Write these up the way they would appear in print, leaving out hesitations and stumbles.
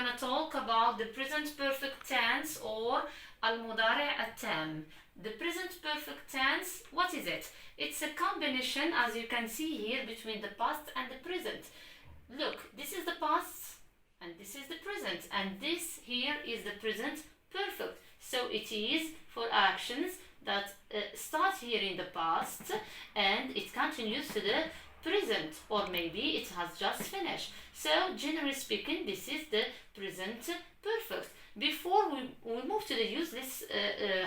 gonna talk about the present perfect tense or المضارع التام. The present perfect tense, what is it? It's a combination, as you can see here, between the past and the present. Look, this is the past and this is the present, and this here is the present perfect. So it is for actions that start here in the past and it continues to the present, or maybe it has just finished. So generally speaking, this is the present perfect. Before we move to the use, let's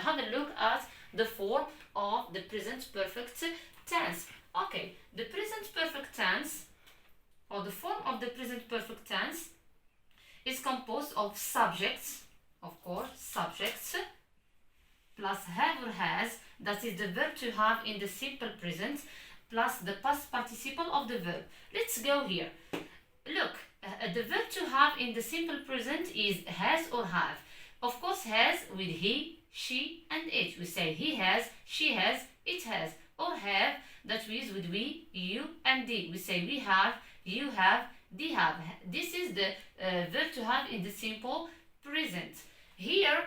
have a look at the form of the present perfect tense. Okay, the present perfect tense, or the form of the present perfect tense, is composed of subjects, of course, subjects, plus have or has, that is the verb to have in the simple present, plus the past participle of the verb. Let's go here. Look, the verb to have in the simple present is has or have. Of course, has with he, she, and it. We say he has, she has, it has. Or have, that we use with we, you, and they. We say we have, you have, they have. This is the verb to have in the simple present. Here,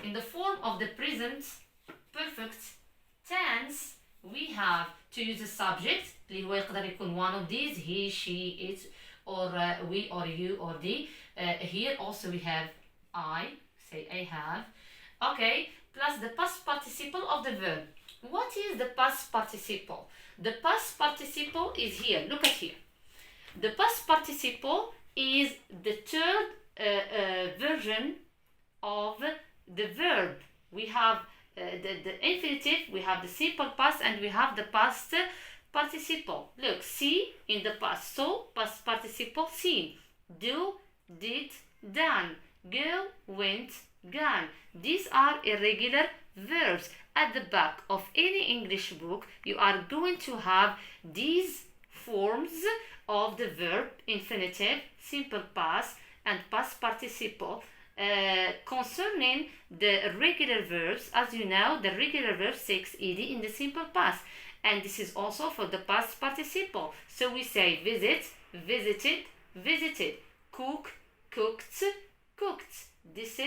in the form of the present perfect tense, we have to use a subject اللي هو يقدر يكون one of these, he, she, it, or we, or you, or they. Here also we have I, say I have. Okay, plus the past participle of the verb. What is the past participle? The past participle is here. Look at here. The past participle is the third version of the verb. We have the infinitive, we have the simple past, and we have the past participle. Look, see in the past, so past participle seen, do, did, done, go, went, gone. These are irregular verbs. At the back of any English book, you are going to have these forms of the verb: infinitive, simple past, and past participle. Concerning the regular verbs, as you know, the regular verb takes ed in the simple past, and this is also for the past participle. So we say visit, visited, visited, cook, cooked, cooked. This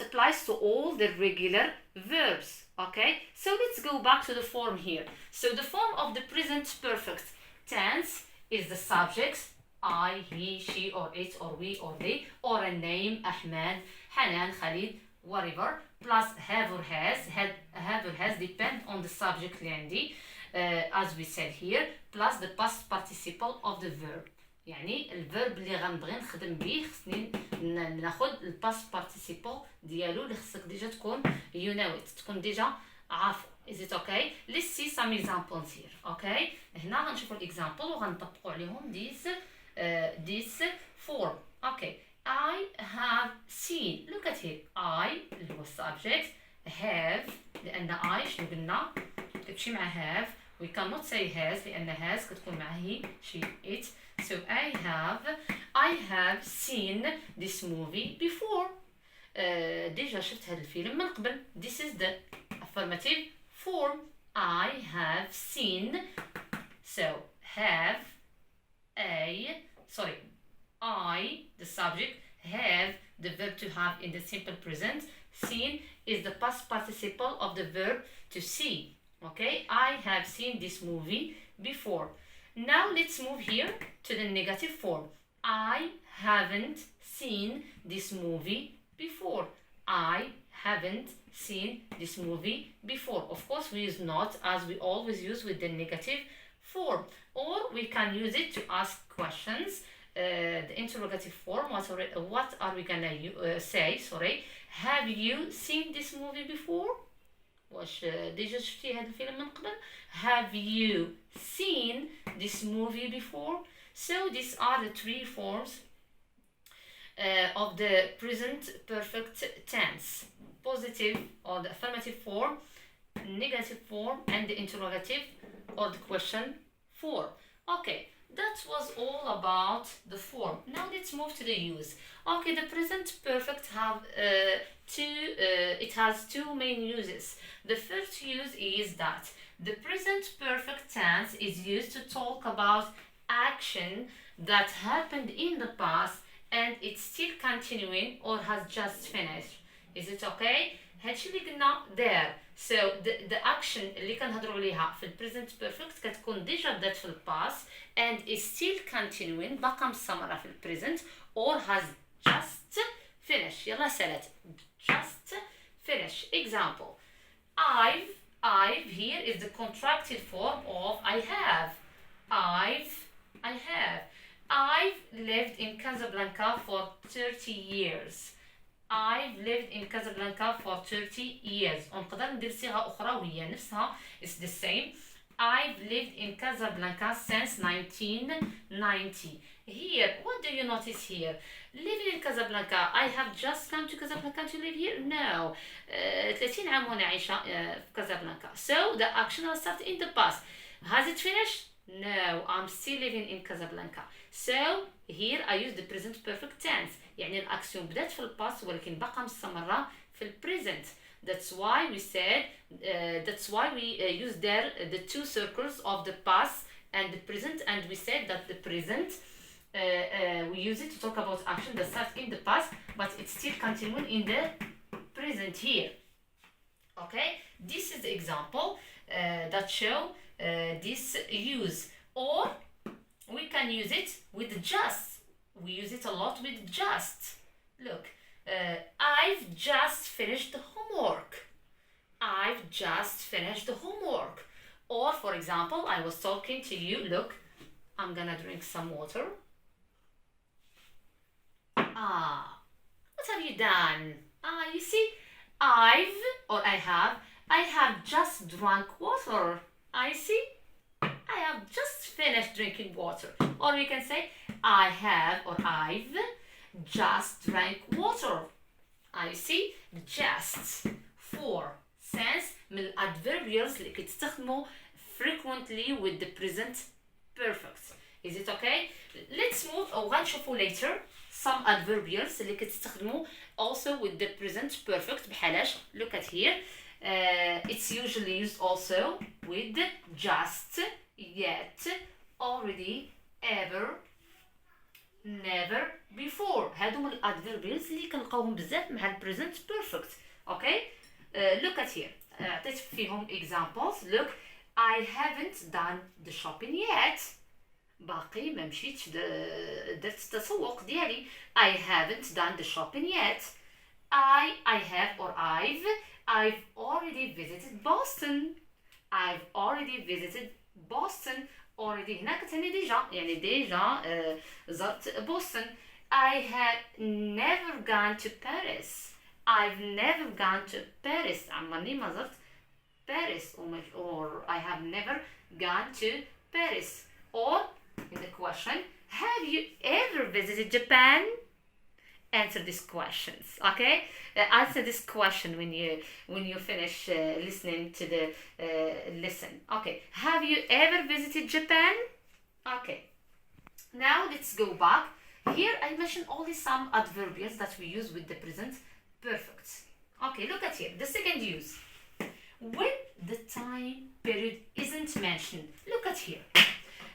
applies to all the regular verbs. Okay, so let's go back to the form here. So the form of the present perfect tense is the subjects I, he, she, or it, or we, or they, or a name, Ahmed, Hanan, Khalid, whatever, plus have or has. Have or has depend on the subject اللي as we said here, plus the past participle of the verb. يعني الفيرب اللي غنبغي نخدم بيه خصني ناخد الباست بارتيسيبل ديالو اللي خصك ديجا تكون you know it، تكون ديجا عارفه. Is it okay? Let's see some examples here. Okay, هنا غنشوفوا الاكزامبل وغنطبقوا عليهم this form. Okay, I have seen. Look at here. I اللي هو subject, have لأن I شنو قلنا كتمشي مع have. We cannot say has لأن has كتكون مع he, she, it. So I have seen this movie before. ديجا شفت هذا الفيلم من قبل. This is the affirmative form. I have seen. So have I, the subject, have the verb to have in the simple present. Seen is the past participle of the verb to see. Okay, I have seen this movie before. Now let's move here to the negative form. I haven't seen this movie before. I haven't seen this movie before. Of course, we use not as we always use with the negative form. Or we can use it to ask questions. The interrogative form, what are we gonna say? Have you seen this movie before? واش ديجا شفتي هذا الفيلم من قبل؟ Have you seen this movie before? So these are the three forms of the present perfect tense: positive or the affirmative form, negative form, and the interrogative or the question form. Okay, that was all about the form. Now let's move to the use. Okay, the present perfect it has two main uses. The first use is that the present perfect tense is used to talk about action that happened in the past and it's still continuing or has just finished. Is it okay? هادشي اللي قلنا there. So the action اللي كنهضروا عليها في present perfect كتكون ديجا بدات في past and is still continuing باقا مستمرة في present or has just finished. يلا سالات. Just finish. Example. I've here is the contracted form of I have. I've lived in Casablanca for 30 years. I've lived in Casablanca for 30 years. ونقدر ندير صيغة أخرى وهي نفسها. It's the same. I've lived in Casablanca since 1990. Here, what do you notice here? Living in Casablanca. I have just come to Casablanca to live here? No. 30 عام وأنا عايشة في Casablanca. So the action has started in the past. Has it finished? No, I'm still living in Casablanca. So here I use the present perfect tense. يعني الأكسيون بدأت في الباست ولكن بقى مستمرة في البريزنت. That's why we said, that's why we use there the two circles of the past and the present, and we said that the present we use it to talk about action that starts in the past but it's still continuing in the present here. Okay, this is the example that show this use, or we can use it with just. We use it a lot with just. Look, I've just finished the homework. I've just finished the homework. Or for example, I was talking to you. Look, I'm gonna drink some water. What have you done? You see, I have just drunk water. I see, I have just finished drinking water. Or you can say, I have or I've just drank water. I see, just for sense من الادفيربيالز اللي كتستخدموا frequently with the present perfect. Is it okay? Let's move وغنشوفوا later some adverbials اللي كتستخدموا also with the present perfect بحالاش. Look at here. It's usually used also with just, yet, already, ever, never, before. هادو من الادفيربيالز اللي كنلقاوهم بزاف مع present perfect. Okay? Look at here. عطيت فيهم examples. Look, I haven't done the shopping yet. باقي ما مشيتش درت التسوق ديالي. I haven't done the shopping yet. I have or I've already visited Boston. I've already visited Boston. Already هنا كتعني ديجا يعني ديجا زرت بوسطن. I have never gone to Paris. I've never gone to Paris. عمرني ما زرت Paris. Or I have never gone to Paris. Or in the question, have you ever visited Japan? Answer these questions, okay? Answer this question when you finish listening to the lesson. Okay, have you ever visited Japan? Okay, now let's go back. Here I mentioned only some adverbials that we use with the present perfect. Okay, look at here, the second use. When the time period isn't mentioned. Look at here.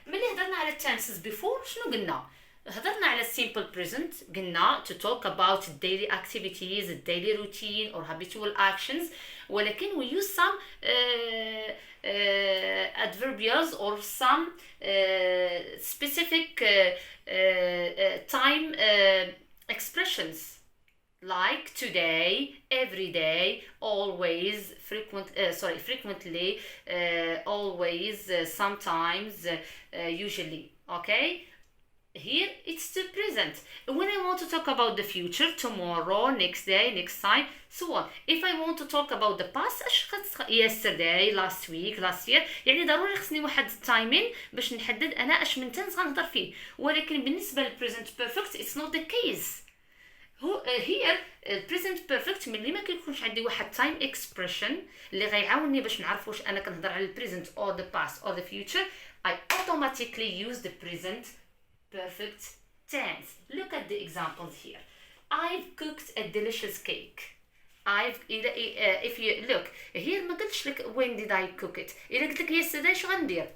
ملي هضرنا على tenses before شنو قلنا؟ هضرنا على simple present قلنا to talk about daily activities, daily routine or habitual actions, ولكن we use some adverbials or some specific time expressions like today, every day, always, frequently, always, sometimes, usually. Okay? Here it's the present. When I want to talk about the future, tomorrow, next day, next time, so on. If I want to talk about the past, yesterday, last week, last year, يعني ضروري خصني واحد timing باش نحدد أنا أش من tense غنهضر فيه. ولكن بالنسبة لل present perfect, it's not the case. here present perfect ملي ما كيكونش عندي واحد time expression اللي غيعاونني باش نعرف واش أنا كنهضر على present or the past or the future, I automatically use the present perfect tense. Look at the examples here. I've cooked a delicious cake. If you look here ما قلتش لك when did I cook it. إذا قلت لك yesterday شو غندير؟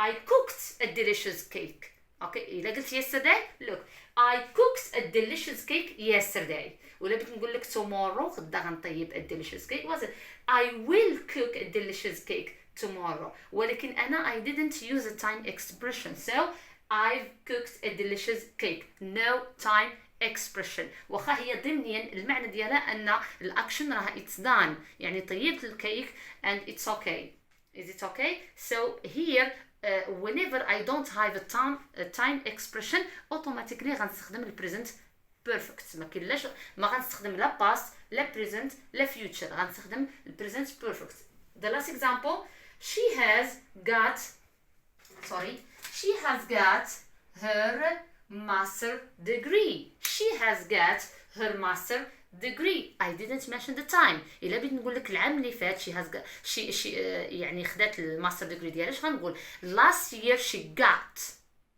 I cooked a delicious cake. اوكي إذا قلت yesterday look I cooked a delicious cake yesterday. ولا بغيت نقول لك tomorrow غدا غنطيب a delicious cake was it I will cook a delicious cake tomorrow. ولكن أنا I didn't use a time expression, so I've cooked a delicious cake. No time expression. واخا هي ضمنيا المعنى ديالها أن الأكشن راه it's done، يعني طيبت الكيك and it's okay. Is it okay? So here whenever I don't have a time expression automatically غنستخدم ال present perfect. ما غنستخدم لا past لا present لا future، غنستخدم ال present perfect. The last example, she has got her master degree. She has got her master degree. I didn't mention the time. إلا بغيت نقول لك العام اللي فات she يعني خدات الماستر ديجري ديالها اش غنقول last year she got.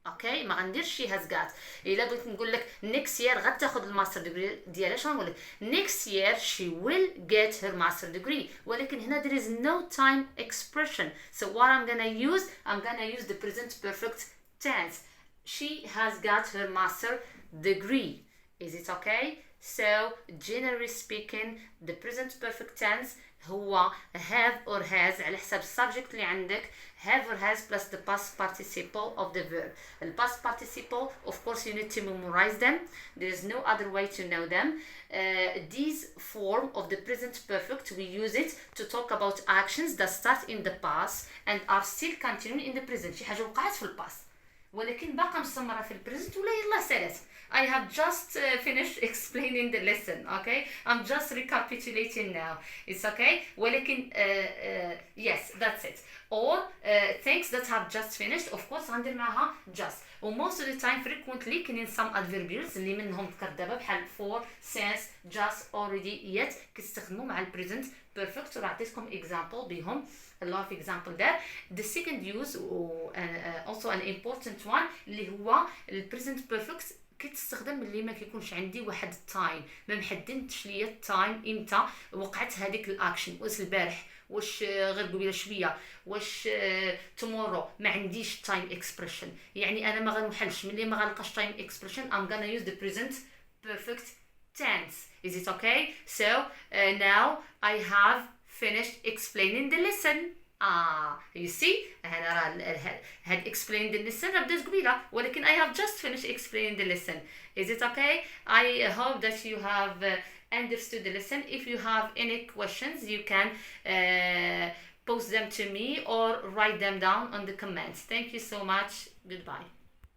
اوكي ما غنديرش she has got. الا بغيت نقول لك next year غتاخذ الماستر ديجري ديالها اش غنقول لك next year she will get her master degree. ولكن هنا there is no time expression, so what I'm gonna use the present perfect tense. She has got her master degree. Is it okay? So generally speaking the present perfect tense هو have or has على حسب subject اللي عندك have or has plus the past participle of the verb. The past participle of course you need to memorize them. There is no other way to know them. This form of the present perfect we use it to talk about actions that start in the past and are still continuing in the present. شي حاجة وقعت في الباست ولكن باقا مستمرة في البريزنت ولا يلا سالت. I have just finished explaining the lesson. Okay, I'm just recapitulating now. It's okay. ولكن yes, that's it. Or things that have just finished. Of course غندير معها just. و most of the time frequently كاينين some adverbials اللي منهم ذكر دابا بحال for, since, just, already, yet كيستخدموا مع ال present perfect. وراه عطيتكم example بهم. A lot of example there. The second use also an important one اللي هو ال present perfect كتستخدم ملي ما كيكونش عندي واحد التايم، ما محددتش ليا التايم امتى وقعت هذيك الاكشن، واش البارح واش غير قبيله شويه واش tomorrow، ما عنديش تايم اكسبريشن. يعني انا ما غنوحلش ملي ما غنلقاش تايم اكسبريشن I'm gonna use the present perfect tense. Is it okay? So now I have finished explaining the lesson. You see أنا had explained the lesson بدات قبيلة ولكن I have just finished explaining the lesson. Is it okay? I hope that you have understood the lesson. If you have any questions you can post them to me or write them down on the comments. Thank you so much. Goodbye.